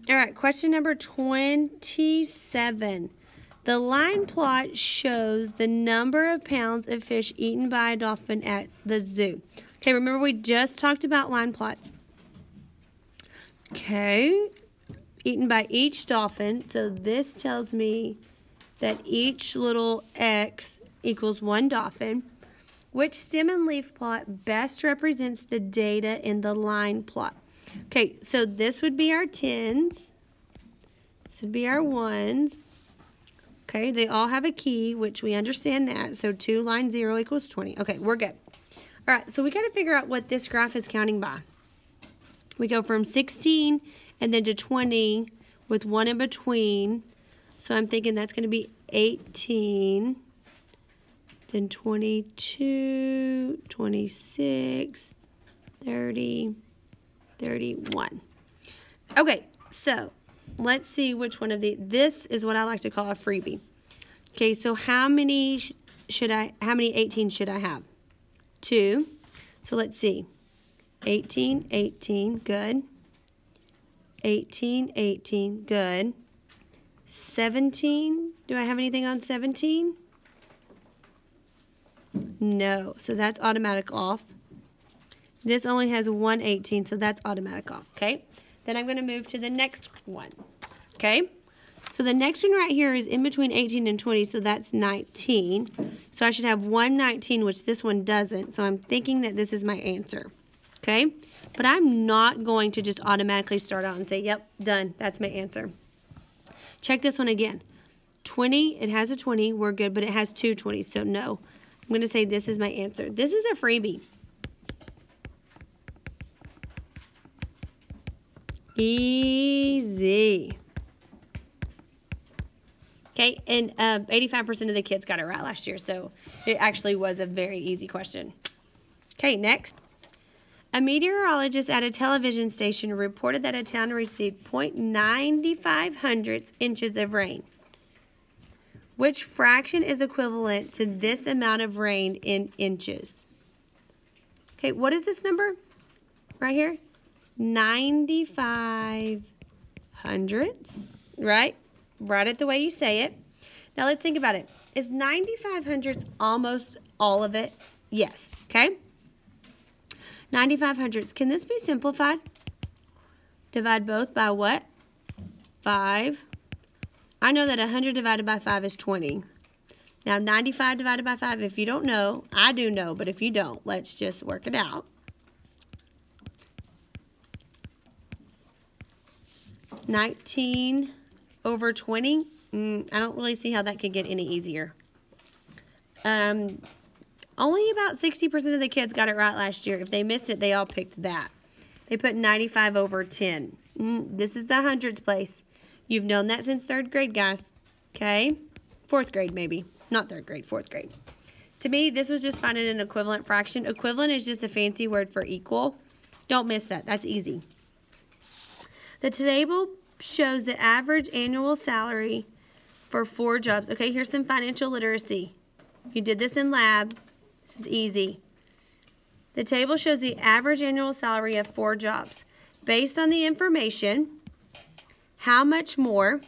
All right, question number 27. The line plot shows the number of pounds of fish eaten by a dolphin at the zoo. Okay, remember we just talked about line plots. Okay, eaten by each dolphin. So this tells me that each little X equals one dolphin. Which stem and leaf plot best represents the data in the line plot? Okay, so this would be our 10s. This would be our 1s. Okay, they all have a key, which we understand that. So 2 line 0 equals 20. Okay, we're good. All right, so we got to figure out what this graph is counting by. We go from 16 and then to 20 with 1 in between. So I'm thinking that's going to be 18, then 22, 26, 30, 31. Okay, so let's see which one of these. This is what I like to call a freebie. Okay, so how many 18s should I have? 2. So let's see. 18, 18, good. 18, 18, good. 17, do I have anything on 17? No, so that's automatic off. This only has 1 18, so that's automatic off, okay? Then I'm going to move to the next one, okay? So the next one right here is in between 18 and 20, so that's 19. So I should have 1 19, which this one doesn't, so I'm thinking that this is my answer, okay? But I'm not going to just automatically start out and say, yep, done, that's my answer. Check this one again. 20, it has a 20, we're good, but it has 2 20s, so no. I'm going to say this is my answer. This is a freebie. Easy. Okay, and 85% of the kids got it right last year, so it actually was a very easy question. Okay, next. A meteorologist at a television station reported that a town received 0.95 inches of rain. Which fraction is equivalent to this amount of rain in inches? Okay, what is this number right here? 95 hundredths, right? Write it the way you say it. Now let's think about it. Is 95 hundredths almost all of it? Yes, okay? 95 hundredths. Can this be simplified? Divide both by what? 5. I know that 100 divided by 5 is 20. Now 95 divided by 5, if you don't know, I do know, but if you don't, let's just work it out. 19 over 20. I don't really see how that could get any easier. Only about 60% of the kids got it right last year. If they missed it, they all picked that. They put 95 over 10. This is the hundreds place. You've known that since 3rd grade, guys. Okay? 4th grade, maybe. Not 3rd grade, 4th grade. To me, this was just finding an equivalent fraction. Equivalent is just a fancy word for equal. Don't miss that. That's easy. The table shows the average annual salary for 4 jobs. Okay, here's some financial literacy. You did this in lab. This is easy. The table shows the average annual salary of 4 jobs. Based on the information, how much more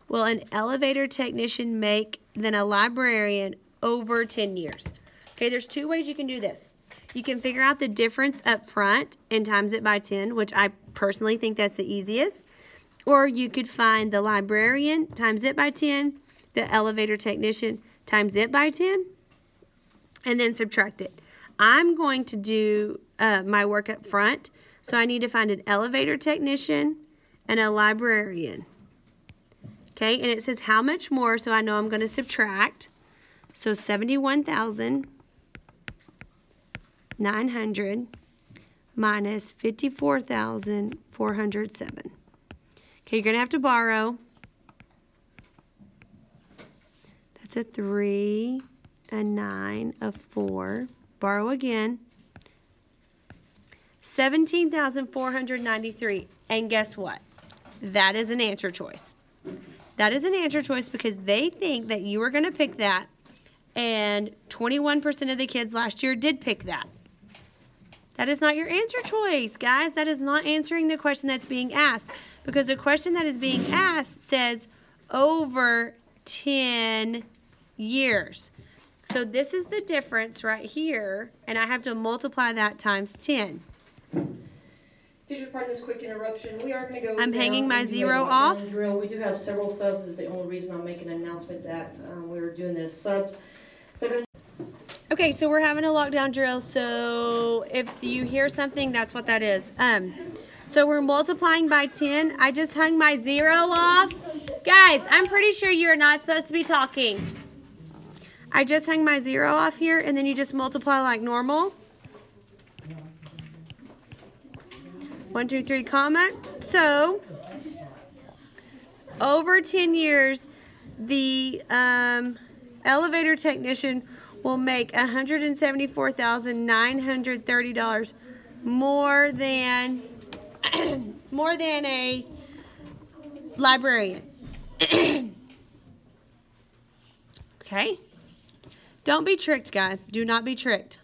will an elevator technician make than a librarian over 10 years? Okay, there's 2 ways you can do this. You can figure out the difference up front and times it by 10, which I personally think that's the easiest. Or you could find the librarian times it by 10, the elevator technician times it by 10, and then subtract it. I'm going to do my work up front, so I need to find an elevator technician and a librarian. Okay, and it says how much more, so I know I'm going to subtract. So 71,900 minus 54,407. Okay, you're going to have to borrow. That's a 3, a 9, a 4. Borrow again. 17,493. And guess what? That is an answer choice. That is an answer choice because they think that you are going to pick that, and 21% of the kids last year did pick that. That is not your answer choice, guys. That is not answering the question that's being asked, because the question that is being asked says over 10 years. So this is the difference right here, and I have to multiply that times 10. Teacher, pardon this quick interruption. We are going to go. I'm hanging my 0 off. Drill. We do have several subs. Is the only reason I'm making an announcement that we're doing this. Subs. Okay, so we're having a lockdown drill. So if you hear something, that's what that is. So we're multiplying by 10. I just hung my 0 off. Guys, I'm pretty sure you're not supposed to be talking. I just hung my 0 off here, and then you just multiply like normal. 1, 2, 3, comma. So, over 10 years, the elevator technician will make $174,930 more than a librarian. Okay? Don't be tricked, guys. Do not be tricked.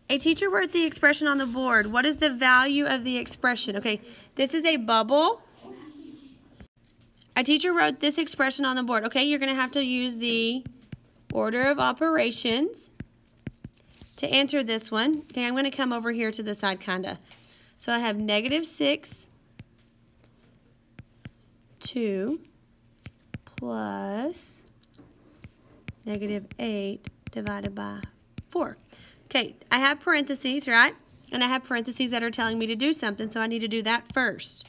A teacher wrote the expression on the board. What is the value of the expression? Okay, this is a bubble. A teacher wrote this expression on the board. Okay, you're going to have to use the order of operations to answer this one. Okay, I'm going to come over here to the side, kind of. So I have -6, 2 plus -8 divided by 4. Okay, I have parentheses, right? And I have parentheses that are telling me to do something, so I need to do that first.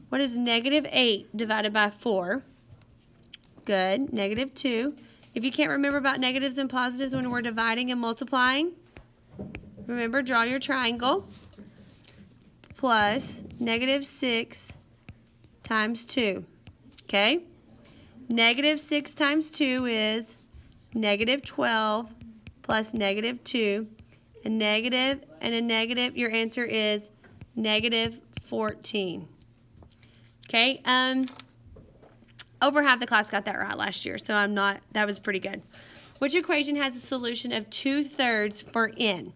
What is -8 divided by 4? Good. -2. If you can't remember about negatives and positives when we're dividing and multiplying, remember, draw your triangle. Plus -6 times 2. Okay? -6 times 2 is -12 plus -2. A negative and a negative, your answer is -14. Okay? Over half the class got that right last year, so that was pretty good. Which equation has a solution of 2/3 for n?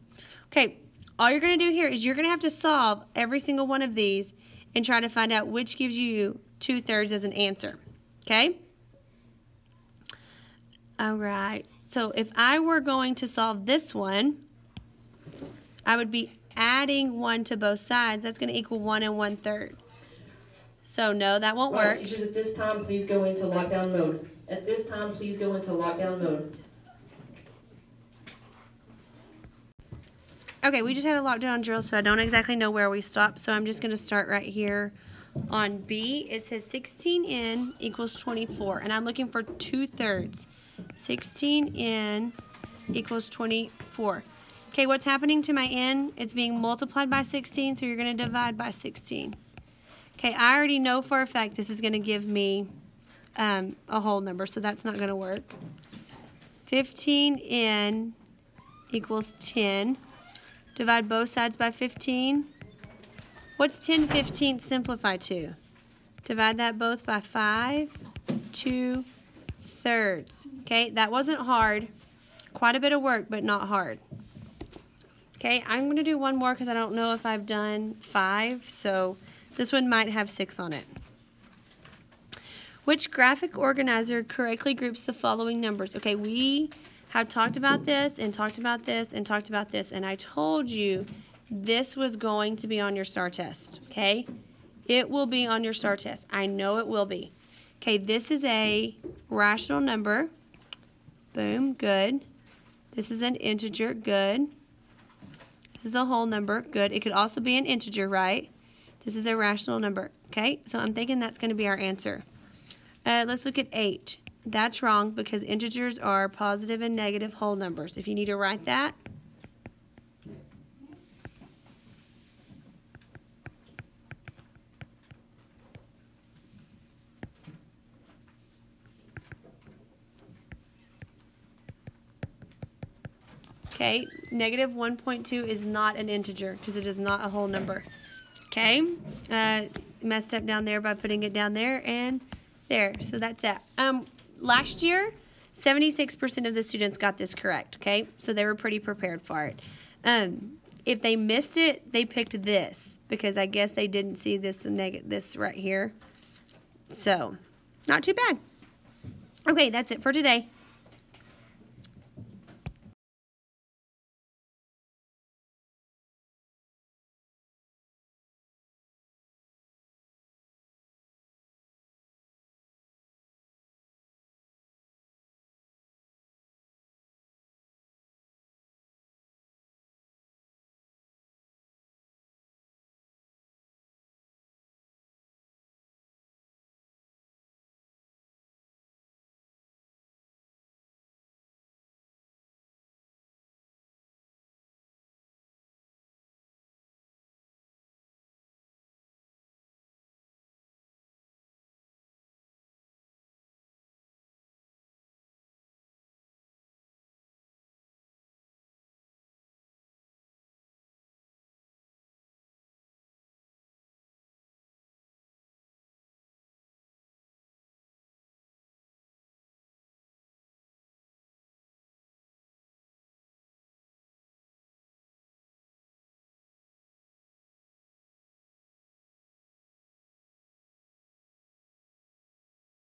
Okay, all you're going to do here is you're going to have to solve every single one of these and try to find out which gives you 2/3 as an answer. Okay? All right. So if I were going to solve this one, I would be adding 1 to both sides. That's going to equal 1 1/3. So no, that won't work. Teachers, at this time, please go into lockdown mode. At this time, please go into lockdown mode. Okay, we just had a lockdown drill, so I don't exactly know where we stopped. So I'm just going to start right here on B. It says 16n equals 24, and I'm looking for 2/3. 16n equals 24. Okay, what's happening to my n? It's being multiplied by 16, so you're going to divide by 16. Okay, I already know for a fact this is going to give me a whole number, so that's not going to work. 15n equals 10. Divide both sides by 15. What's 10/15 simplify to? Divide that both by 5, 2/3. Okay, that wasn't hard. Quite a bit of work, but not hard. Okay, I'm going to do one more because I don't know if I've done 5, so this one might have 6 on it. Which graphic organizer correctly groups the following numbers? Okay, we have talked about this and talked about this and talked about this, and I told you this was going to be on your STAR test, okay? It will be on your STAR test. I know it will be. Okay, this is a rational number. Boom, good. This is an integer, good. This is a whole number, good. It could also be an integer, right? This is a rational number, okay? So I'm thinking that's going to be our answer. Let's look at 8. That's wrong because integers are positive and negative whole numbers. If you need to write that, okay, negative 1.2 is not an integer because it is not a whole number. Okay, messed up down there by putting it down there and there. So that's that. Last year, 76% of the students got this correct, okay? So they were pretty prepared for it. If they missed it, they picked this because I guess they didn't see this right here. So, not too bad. Okay, that's it for today.